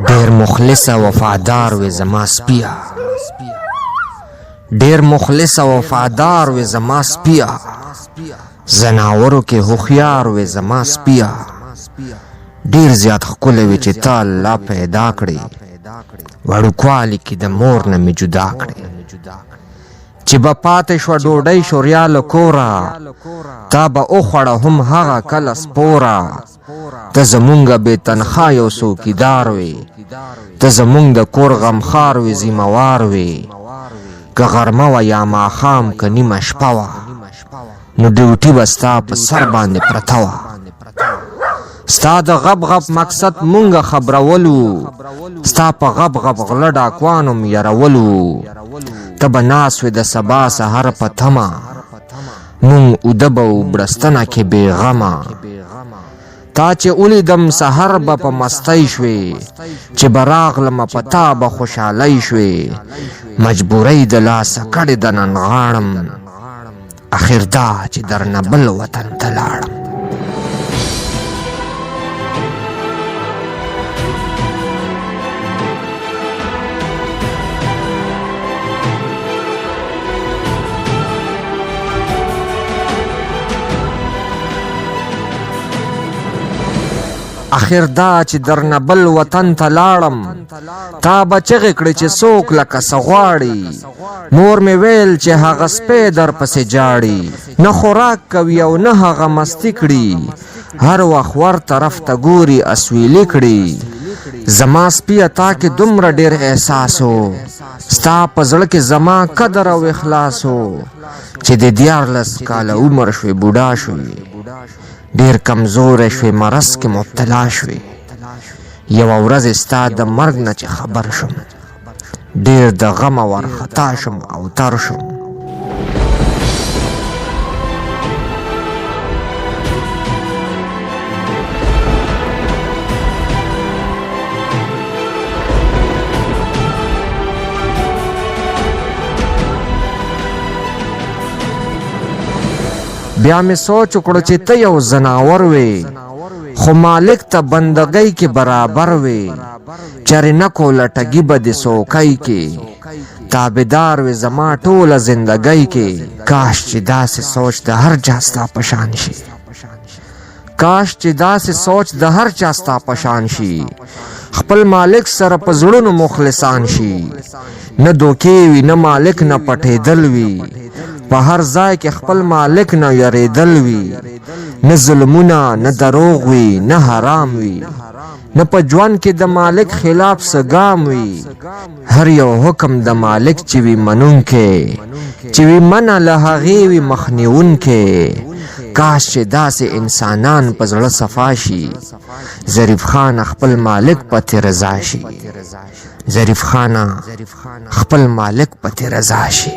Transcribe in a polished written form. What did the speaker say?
ډیر مخلص او وفادار وې زما سپیه، ډیر مخلص او وفادار وې زما سپیه، زناورو کې هوښیار وې زما سپیه، ډیر زیات ښکلی وې چې تا الله پیدا کړې، وړوکوالي کې د مور نه مې جدا کړې، چې به پاتې شوه ډوډۍ شوریا له کوره، تا به وخوړه هم هغه کله سپوره، ته زمونږ بې تنخوا یو څوکیدار وې، ته زمونږ د کور غمخوار وې ذمهوار وې، که غرمه وه یا ماښام که نیمه شپه وه، نو ډیوټي به ستا په سر باندې پرته وه، ستا د غب غب مقصد مونږ خبرولو، ستا په غب غب غله ډاکوانو م یرولو، ته به ناست وې د سبا سهار په تمه، مونږ اوده به و بړستنه کې بېغمه، تا چې ولیدم سحر به په مستی شوې، چې به راغلمه په تا به خوشحالی شوې، مجبورۍ د لاسه کړې د نن غاړم، اخر دا چې درنه بل وطن ته لاړم. اخر دا چې درنه بل وطن ته لاړم، تا به چغې کړې چې څوک لکه څه غواړي، مور مې ویل چې هغه سپی در پسې جاړي، نه خوراک کوي او نه هغه مستي کړي، هر وخت ور طرف ته ګوري اسویلي کړي، زما سپیه تا کې دومره ډېر احساس و، ستا په زړه کې زما قدر او اخلاص و، چې د 14 کاله عمر شوې بوډا شوې، ډیر کمزوری شوې مرض کې مبتلا شوې، یوه ورځ ستا د مرګ نه چې خبر شم، ډیر د غمه ورخطا شم او تر شم. بیا مې سوچ وکړو چې ته یو زناور وې، خو مالک ته بندګۍ کې برابر وې، چرې نه کوله ټګي به د څوکۍ کې، تابعدار وې زما ټوله زندګۍ کې، کاش چې داسې سوچ د هر چا ستا په شان شي، کاش چې داسې سوچ د هر چا ستا په شان شي، خپل مالک سره په زړونو مخلصان شي، نه دوکې وي نه مالک نه پټېدل وي، په هر ځای کې خپل مالک نه یریدل وي، نه ظلمونه نه دروغ وي نه حرام وي، نه په ژوند کې د مالک خلاف څه ګام وي، هر یو حکم د مالک چې وي منونکی، چې وي منع له هغې وي مخنیونکی، کاش چې داسې انسانان په زړه صفا شي، ظریف خان خپل مالک پتې رضا شي، ظریف خان خپل مالک پتې رضا شي.